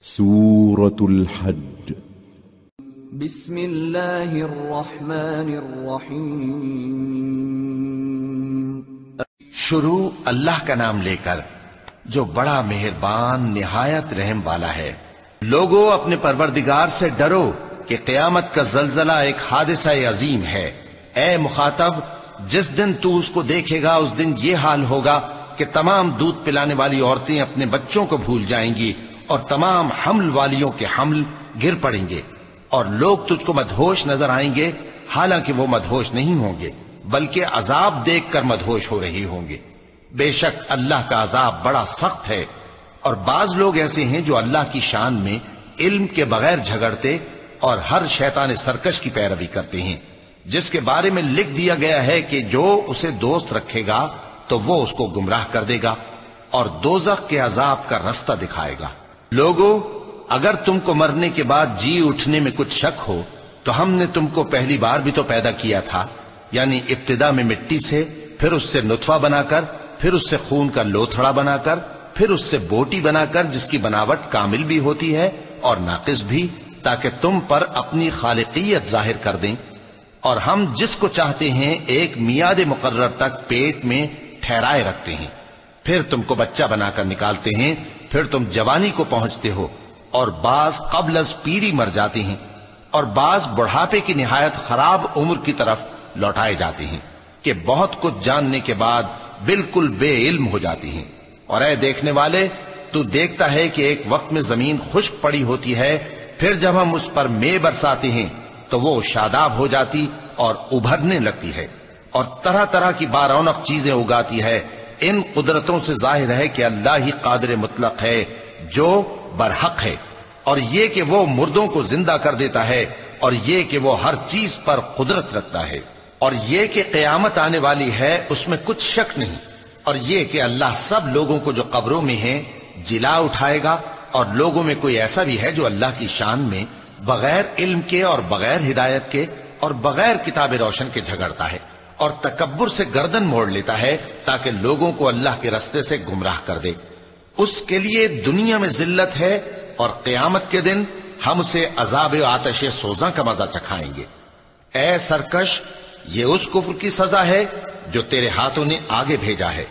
سورة الحج بسم اللہ الرحمن الرحیم شروع اللہ کا نام لے کر جو بڑا مہربان نہایت رحم والا ہے۔ لوگو اپنے پروردگار سے ڈرو کہ قیامت کا زلزلہ ایک حادثہ عظیم ہے۔ اے مخاطب، جس دن تو اس کو دیکھے گا اس دن یہ حال ہوگا کہ تمام دودھ پلانے والی عورتیں اپنے بچوں کو بھول جائیں گی اور تمام حمل والیوں کے حمل گر پڑیں گے، اور لوگ تجھ کو مدہوش نظر آئیں گے، حالانکہ وہ مدہوش نہیں ہوں گے بلکہ عذاب دیکھ کر مدہوش ہو رہے ہوں گے۔ بے شک اللہ کا عذاب بڑا سخت ہے۔ اور بعض لوگ ایسے ہیں جو اللہ کی شان میں علم کے بغیر جھگڑتے اور ہر شیطان سرکش کی پیروی کرتے ہیں، جس کے بارے میں لکھ دیا گیا ہے کہ جو اسے دوست رکھے گا تو وہ اس کو گمراہ کر دے گا اور دوزخ کے عذاب کا رستہ دکھائے گا۔ لوگو، اگر تم کو مرنے کے بعد جی اٹھنے میں کچھ شک ہو تو ہم نے تم کو پہلی بار بھی تو پیدا کیا تھا، یعنی ابتدا میں مٹی سے، پھر اس سے نطفہ بنا کر، پھر اس سے خون کا لوتھڑا بنا کر، پھر اس سے بوٹی بنا کر جس کی بناوٹ کامل بھی ہوتی ہے اور ناقص بھی، تاکہ تم پر اپنی خالقیت ظاہر کر دیں۔ اور ہم جس کو چاہتے ہیں ایک میعاد مقرر تک پیٹ میں ٹھہرائے رکھتے ہیں، پھر تم کو بچہ بنا کر نکالتے ہیں، پھر تم جوانی کو پہنچتے ہو، اور بعض قبل از پیری مر جاتے ہیں، اور بعض بڑھاپے کی نہایت خراب عمر کی طرف لوٹائے جاتے ہیں کہ بہت کچھ جاننے کے بعد بالکل بے علم ہو جاتی ہیں۔ اور اے دیکھنے والے، تو دیکھتا ہے کہ ایک وقت میں زمین خشک پڑی ہوتی ہے، پھر جب ہم اس پر مے برساتے ہیں تو وہ شاداب ہو جاتی اور ابھرنے لگتی ہے اور طرح طرح کی بارونق چیزیں اگاتی ہے۔ ان قدرتوں سے ظاہر ہے کہ اللہ ہی قادر مطلق ہے جو برحق ہے، اور یہ کہ وہ مردوں کو زندہ کر دیتا ہے، اور یہ کہ وہ ہر چیز پر قدرت رکھتا ہے، اور یہ کہ قیامت آنے والی ہے اس میں کچھ شک نہیں، اور یہ کہ اللہ سب لوگوں کو جو قبروں میں ہیں جلا اٹھائے گا۔ اور لوگوں میں کوئی ایسا بھی ہے جو اللہ کی شان میں بغیر علم کے اور بغیر ہدایت کے اور بغیر کتاب روشن کے جھگڑتا ہے اور تکبر سے گردن موڑ لیتا ہے تاکہ لوگوں کو اللہ کے رستے سے گمراہ کر دے۔ اس کے لیے دنیا میں ذلت ہے، اور قیامت کے دن ہم اسے عذاب آتش سوزاں کا مزہ چکھائیں گے۔ اے سرکش، یہ اس کفر کی سزا ہے جو تیرے ہاتھوں نے آگے بھیجا ہے،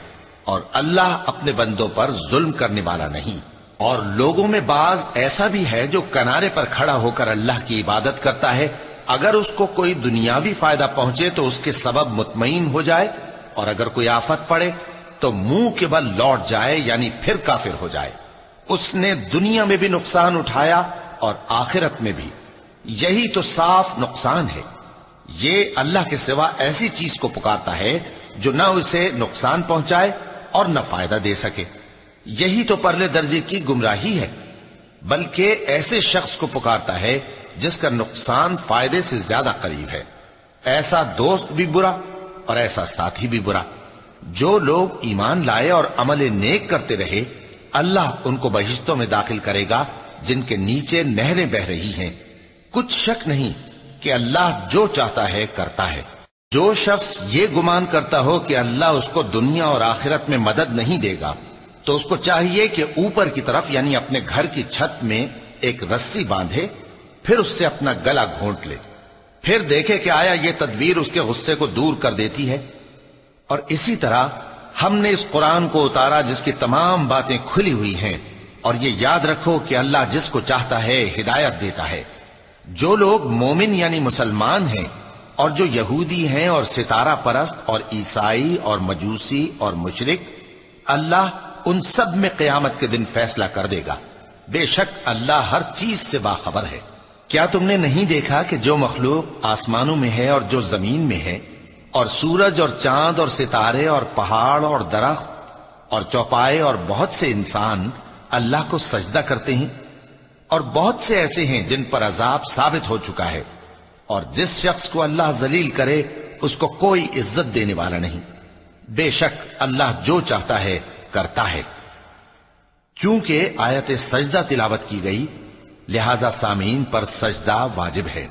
اور اللہ اپنے بندوں پر ظلم کرنے والا نہیں۔ اور لوگوں میں بعض ایسا بھی ہے جو کنارے پر کھڑا ہو کر اللہ کی عبادت کرتا ہے، اگر اس کو کوئی دنیاوی فائدہ پہنچے تو اس کے سبب مطمئن ہو جائے، اور اگر کوئی آفت پڑے تو منہ کے بل لوٹ جائے، یعنی پھر کافر ہو جائے۔ اس نے دنیا میں بھی نقصان اٹھایا اور آخرت میں بھی، یہی تو صاف نقصان ہے۔ یہ اللہ کے سوا ایسی چیز کو پکارتا ہے جو نہ اسے نقصان پہنچائے اور نہ فائدہ دے سکے، یہی تو پرلے درجے کی گمراہی ہے۔ بلکہ ایسے شخص کو پکارتا ہے جس کا نقصان فائدے سے زیادہ قریب ہے۔ ایسا دوست بھی برا اور ایسا ساتھی بھی برا۔ جو لوگ ایمان لائے اور عمل نیک کرتے رہے، اللہ ان کو بہشتوں میں داخل کرے گا جن کے نیچے نہریں بہ رہی ہیں۔ کچھ شک نہیں کہ اللہ جو چاہتا ہے کرتا ہے۔ جو شخص یہ گمان کرتا ہو کہ اللہ اس کو دنیا اور آخرت میں مدد نہیں دے گا تو اس کو چاہیے کہ اوپر کی طرف یعنی اپنے گھر کی چھت میں ایک رسی باندھے، پھر اس سے اپنا گلا گھونٹ لے، پھر دیکھے کہ آیا یہ تدبیر اس کے غصے کو دور کر دیتی ہے۔ اور اسی طرح ہم نے اس قرآن کو اتارا جس کی تمام باتیں کھلی ہوئی ہیں، اور یہ یاد رکھو کہ اللہ جس کو چاہتا ہے ہدایت دیتا ہے۔ جو لوگ مومن یعنی مسلمان ہیں اور جو یہودی ہیں اور ستارہ پرست اور عیسائی اور مجوسی اور مشرک، اللہ ان سب میں قیامت کے دن فیصلہ کر دے گا۔ بے شک اللہ ہر چیز سے باخبر ہے۔ کیا تم نے نہیں دیکھا کہ جو مخلوق آسمانوں میں ہے اور جو زمین میں ہے، اور سورج اور چاند اور ستارے اور پہاڑ اور درخت اور چوپائے اور بہت سے انسان اللہ کو سجدہ کرتے ہیں، اور بہت سے ایسے ہیں جن پر عذاب ثابت ہو چکا ہے، اور جس شخص کو اللہ ذلیل کرے اس کو کوئی عزت دینے والا نہیں۔ بے شک اللہ جو چاہتا ہے کرتا ہے۔ چونکہ آیت سجدہ تلاوت کی گئی لہذا سامعین پر سجدہ واجب ہے۔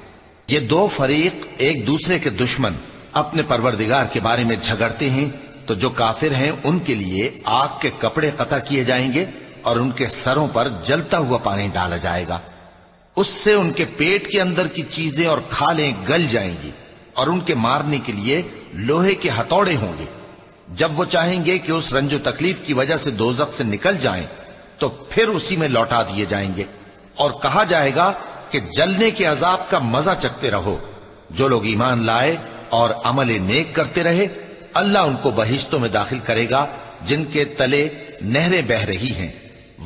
یہ دو فریق ایک دوسرے کے دشمن اپنے پروردگار کے بارے میں جھگڑتے ہیں، تو جو کافر ہیں ان کے لیے آگ کے کپڑے قطع کیے جائیں گے، اور ان کے سروں پر جلتا ہوا پانی ڈالا جائے گا۔ اس سے ان کے پیٹ کے اندر کی چیزیں اور کھالیں گل جائیں گی، اور ان کے مارنے کے لیے لوہے کے ہتھوڑے ہوں گے۔ جب وہ چاہیں گے کہ اس رنج و تکلیف کی وجہ سے دوزخ سے نکل جائیں تو پھر اسی میں لوٹا دیے جائیں گے، اور کہا جائے گا کہ جلنے کے عذاب کا مزہ چکھتے رہو۔ جو لوگ ایمان لائے اور عمل نیک کرتے رہے، اللہ ان کو بہشتوں میں داخل کرے گا جن کے تلے نہریں بہہ رہی ہیں۔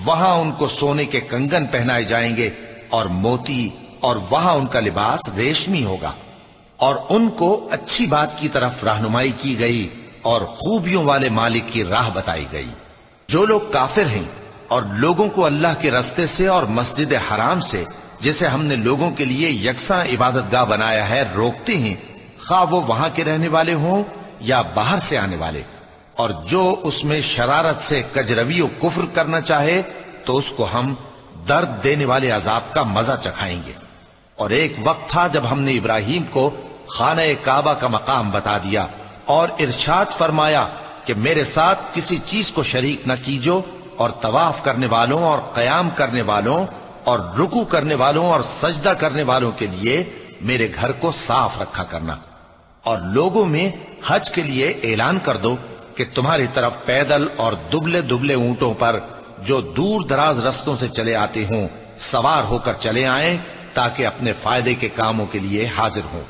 وہاں ان کو سونے کے کنگن پہنائے جائیں گے اور موتی، اور وہاں ان کا لباس ریشمی ہوگا، اور ان کو اچھی بات کی طرف رہنمائی کی گئی اور خوبیوں والے مالک کی راہ بتائی گئی۔ جو لوگ کافر ہیں اور لوگوں کو اللہ کے رستے سے اور مسجد حرام سے، جسے ہم نے لوگوں کے لیے یکساں عبادت گاہ بنایا ہے، روکتے ہیں، خواہ وہ وہاں کے رہنے والے ہوں یا باہر سے آنے والے، اور جو اس میں شرارت سے کجروی و کفر کرنا چاہے تو اس کو ہم درد دینے والے عذاب کا مزہ چکھائیں گے۔ اور ایک وقت تھا جب ہم نے ابراہیم کو خانہ کعبہ کا مقام بتا دیا اور ارشاد فرمایا کہ میرے ساتھ کسی چیز کو شریک نہ کیجو، اور طواف کرنے والوں اور قیام کرنے والوں اور رکوع کرنے والوں اور سجدہ کرنے والوں کے لیے میرے گھر کو صاف رکھا کرنا۔ اور لوگوں میں حج کے لیے اعلان کر دو کہ تمہاری طرف پیدل اور دبلے دبلے اونٹوں پر جو دور دراز رستوں سے چلے آتے ہوں سوار ہو کر چلے آئیں، تاکہ اپنے فائدے کے کاموں کے لیے حاضر ہوں۔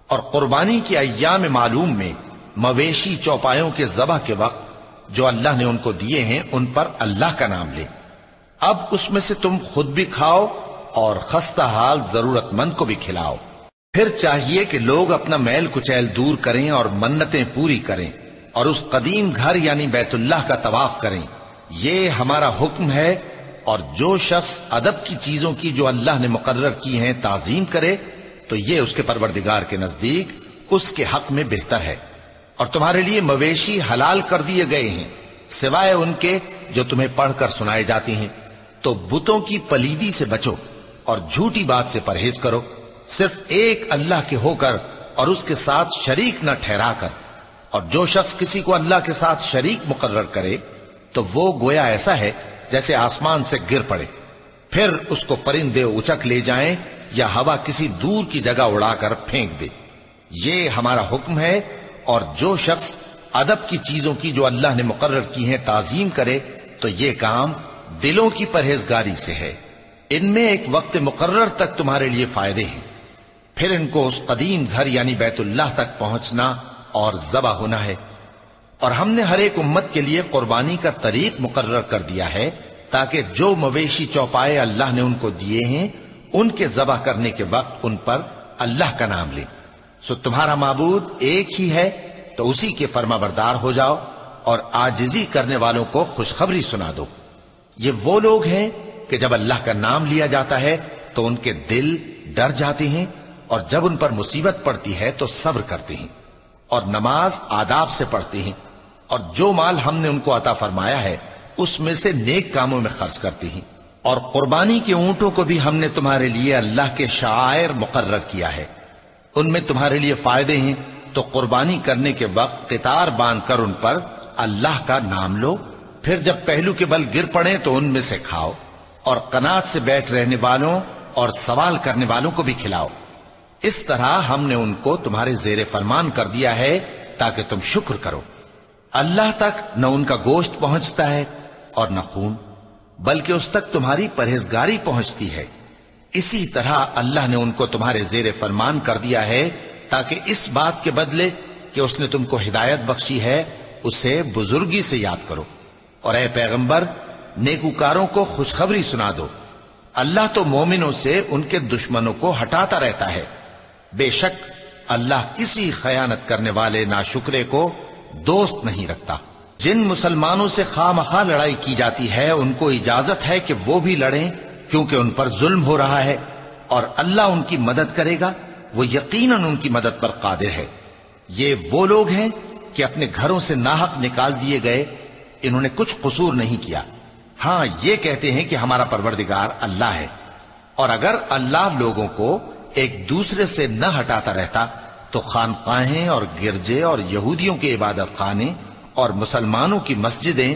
اور قربانی کی ایام معلوم میں مویشی چوپایوں کے ذبح کے وقت جو اللہ نے ان کو دیے ہیں ان پر اللہ کا نام لیں۔ اب اس میں سے تم خود بھی کھاؤ اور خستہ حال ضرورت مند کو بھی کھلاؤ۔ پھر چاہیے کہ لوگ اپنا میل کچیل دور کریں اور منتیں پوری کریں، اور اس قدیم گھر یعنی بیت اللہ کا طواف کریں۔ یہ ہمارا حکم ہے، اور جو شخص ادب کی چیزوں کی جو اللہ نے مقرر کی ہیں تعظیم کرے تو یہ اس کے پروردگار کے نزدیک اس کے حق میں بہتر ہے۔ اور تمہارے لیے مویشی حلال کر دیے گئے ہیں سوائے ان کے جو تمہیں پڑھ کر سنائے جاتے ہیں۔ تو بتوں کی پلیدی سے بچو اور جھوٹی بات سے پرہیز کرو، صرف ایک اللہ کے ہو کر اور اس کے ساتھ شریک نہ ٹھہرا کر۔ اور جو شخص کسی کو اللہ کے ساتھ شریک مقرر کرے تو وہ گویا ایسا ہے جیسے آسمان سے گر پڑے، پھر اس کو پرندے اچک لے جائیں یا ہوا کسی دور کی جگہ اڑا کر پھینک دے۔ یہ ہمارا حکم ہے، اور جو شخص ادب کی چیزوں کی جو اللہ نے مقرر کی ہیں تعظیم کرے تو یہ کام دلوں کی پرہیزگاری سے ہے۔ ان میں ایک وقت مقرر تک تمہارے لیے فائدے ہیں، پھر ان کو اس قدیم گھر یعنی بیت اللہ تک پہنچنا اور ذبح ہونا ہے۔ اور ہم نے ہر ایک امت کے لیے قربانی کا طریق مقرر کر دیا ہے، تاکہ جو مویشی چوپائے اللہ نے ان کو دیے ہیں ان کے ذبح کرنے کے وقت ان پر اللہ کا نام لیں۔ سو تمہارا معبود ایک ہی ہے، تو اسی کے فرما بردار ہو جاؤ اور عاجزی کرنے والوں کو خوشخبری سنا دو۔ یہ وہ لوگ ہیں کہ جب اللہ کا نام لیا جاتا ہے تو ان کے دل ڈر جاتے ہیں، اور جب ان پر مصیبت پڑتی ہے تو صبر کرتے ہیں، اور نماز آداب سے پڑھتے ہیں، اور جو مال ہم نے ان کو عطا فرمایا ہے اس میں سے نیک کاموں میں خرچ کرتے ہیں۔ اور قربانی کے اونٹوں کو بھی ہم نے تمہارے لیے اللہ کے شعائر مقرر کیا ہے، ان میں تمہارے لیے فائدے ہیں، تو قربانی کرنے کے وقت قطار باندھ کر ان پر اللہ کا نام لو، پھر جب پہلو کے بل گر پڑے تو ان میں سے کھاؤ، اور قناعت سے بیٹھ رہنے والوں اور سوال کرنے والوں کو بھی کھلاؤ۔ اس طرح ہم نے ان کو تمہارے زیر فرمان کر دیا ہے تاکہ تم شکر کرو۔ اللہ تک نہ ان کا گوشت پہنچتا ہے اور نہ خون، بلکہ اس تک تمہاری پرہیزگاری پہنچتی ہے۔ اسی طرح اللہ نے ان کو تمہارے زیر فرمان کر دیا ہے تاکہ اس بات کے بدلے کہ اس نے تم کو ہدایت بخشی ہے اسے بزرگی سے یاد کرو۔ اور اے پیغمبر، نیکوکاروں کو خوشخبری سنا دو، اللہ تو مومنوں سے ان کے دشمنوں کو ہٹاتا رہتا ہے۔ بے شک اللہ کسی خیانت کرنے والے ناشکرے کو دوست نہیں رکھتا۔ جن مسلمانوں سے خواہ مخواہ لڑائی کی جاتی ہے ان کو اجازت ہے کہ وہ بھی لڑیں، کیونکہ ان پر ظلم ہو رہا ہے، اور اللہ ان کی مدد کرے گا، وہ یقیناً ان کی مدد پر قادر ہے۔ یہ وہ لوگ ہیں کہ اپنے گھروں سے ناحق نکال دیے گئے، انہوں نے کچھ قصور نہیں کیا، ہاں یہ کہتے ہیں کہ ہمارا پروردگار اللہ ہے۔ اور اگر اللہ لوگوں کو ایک دوسرے سے نہ ہٹاتا رہتا تو خانقاہیں اور گرجے اور یہودیوں کے عبادت خانے اور مسلمانوں کی مسجدیں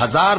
1000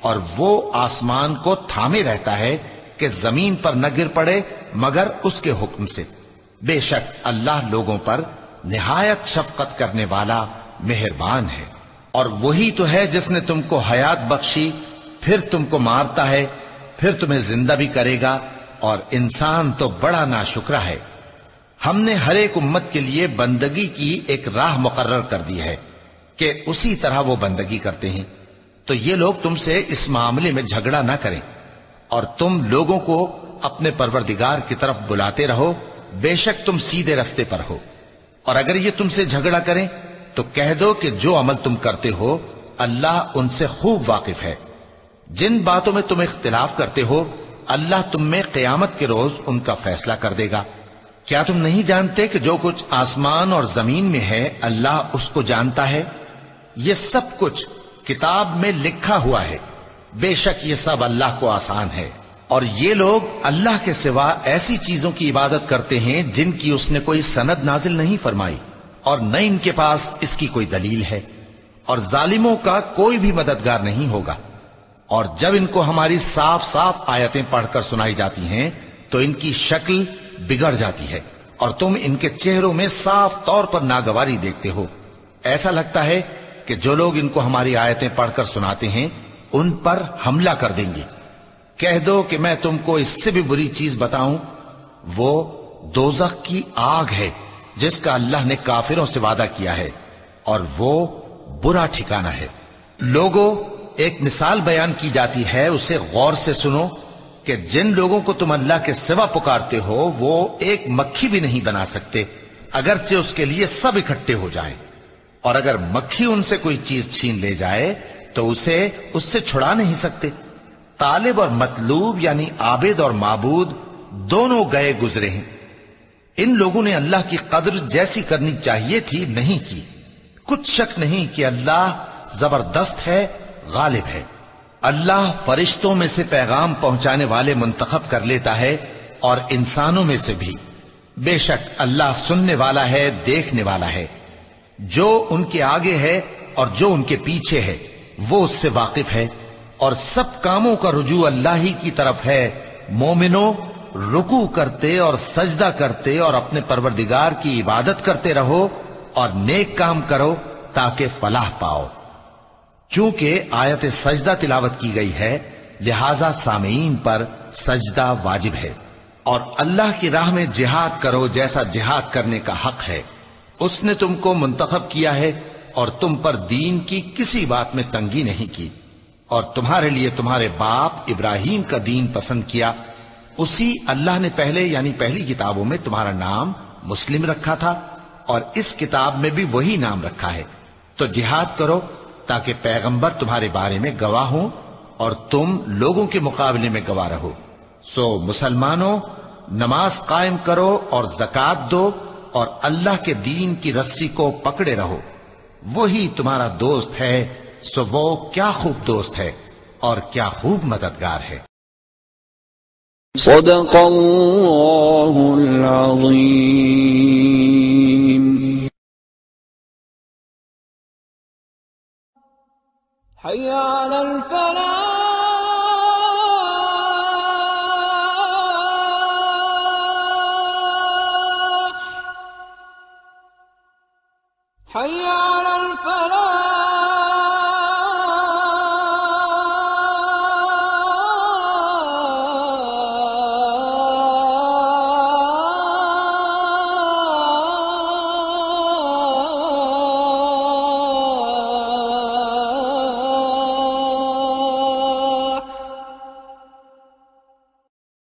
اور وہ آسمان کو تھامے رہتا ہے کہ زمین پر نہ گر پڑے مگر اس کے حکم سے. بے شک اللہ لوگوں پر نہایت شفقت کرنے والا مہربان ہے. اور وہی تو ہے جس نے تم کو حیات بخشی، پھر تم کو مارتا ہے، پھر تمہیں زندہ بھی کرے گا، اور انسان تو بڑا ناشکرا ہے. ہم نے ہر ایک امت کے لیے بندگی کی ایک راہ مقرر کر دی ہے کہ اسی طرح وہ بندگی کرتے ہیں. تو یہ لوگ تم سے اس معاملے میں جھگڑا نہ کریں، اور تم لوگوں کو اپنے پروردگار کی طرف بلاتے رہو، بے شک تم سیدھے رستے پر ہو. اور اگر یہ تم سے جھگڑا کریں تو کہہ دو کہ جو عمل تم کرتے ہو اللہ ان سے خوب واقف ہے. جن باتوں میں تم اختلاف کرتے ہو اللہ تم میں قیامت کے روز ان کا فیصلہ کر دے گا. کیا تم نہیں جانتے کہ جو کچھ آسمان اور زمین میں ہے اللہ اس کو جانتا ہے؟ یہ سب کچھ کتاب میں لکھا ہوا ہے. بے شک یہ سب اللہ کو آسان ہے. اور یہ لوگ اللہ کے سوا ایسی چیزوں کی عبادت کرتے ہیں جن کی اس نے کوئی سند نازل نہیں فرمائی، اور نہ ان کے پاس اس کی کوئی دلیل ہے، اور ظالموں کا کوئی بھی مددگار نہیں ہوگا. اور جب ان کو ہماری صاف صاف آیتیں پڑھ کر سنائی جاتی ہیں تو ان کی شکل بگڑ جاتی ہے، اور تم ان کے چہروں میں صاف طور پر ناگواری دیکھتے ہو. ایسا لگتا ہے کہ جو لوگ ان کو ہماری آیتیں پڑھ کر سناتے ہیں ان پر حملہ کر دیں گے. کہہ دو کہ میں تم کو اس سے بھی بری چیز بتاؤں، وہ دوزخ کی آگ ہے جس کا اللہ نے کافروں سے وعدہ کیا ہے، اور وہ برا ٹھکانہ ہے. لوگوں، ایک مثال بیان کی جاتی ہے، اسے غور سے سنو کہ جن لوگوں کو تم اللہ کے سوا پکارتے ہو وہ ایک مکھی بھی نہیں بنا سکتے اگرچہ اس کے لیے سب اکٹھے ہو جائیں. اور اگر مکھی ان سے کوئی چیز چھین لے جائے تو اسے اس سے چھڑا نہیں سکتے. طالب اور مطلوب یعنی عابد اور معبود دونوں گئے گزرے ہیں. ان لوگوں نے اللہ کی قدر جیسی کرنی چاہیے تھی نہیں کی. کچھ شک نہیں کہ اللہ زبردست ہے، غالب ہے. اللہ فرشتوں میں سے پیغام پہنچانے والے منتخب کر لیتا ہے اور انسانوں میں سے بھی. بے شک اللہ سننے والا ہے، دیکھنے والا ہے. جو ان کے آگے ہے اور جو ان کے پیچھے ہے وہ اس سے واقف ہے، اور سب کاموں کا رجوع اللہ ہی کی طرف ہے. مومنوں، رکوع کرتے اور سجدہ کرتے اور اپنے پروردگار کی عبادت کرتے رہو اور نیک کام کرو تاکہ فلاح پاؤ. چونکہ آیت سجدہ تلاوت کی گئی ہے لہذا سامعین پر سجدہ واجب ہے. اور اللہ کی راہ میں جہاد کرو جیسا جہاد کرنے کا حق ہے. اس نے تم کو منتخب کیا ہے اور تم پر دین کی کسی بات میں تنگی نہیں کی، اور تمہارے لیے تمہارے باپ ابراہیم کا دین پسند کیا. اسی اللہ نے پہلے یعنی پہلی کتابوں میں تمہارا نام مسلم رکھا تھا، اور اس کتاب میں بھی وہی نام رکھا ہے. تو جہاد کرو تاکہ پیغمبر تمہارے بارے میں گواہ ہوں اور تم لوگوں کے مقابلے میں گواہ رہو. سو مسلمانوں، نماز قائم کرو اور زکوٰۃ دو اور اللہ کے دین کی رسی کو پکڑے رہو. وہی تمہارا دوست ہے، سو وہ کیا خوب دوست ہے اور کیا خوب مددگار ہے. صدق اللہ العظیم. حي على الفلاح. حي على الفلاح.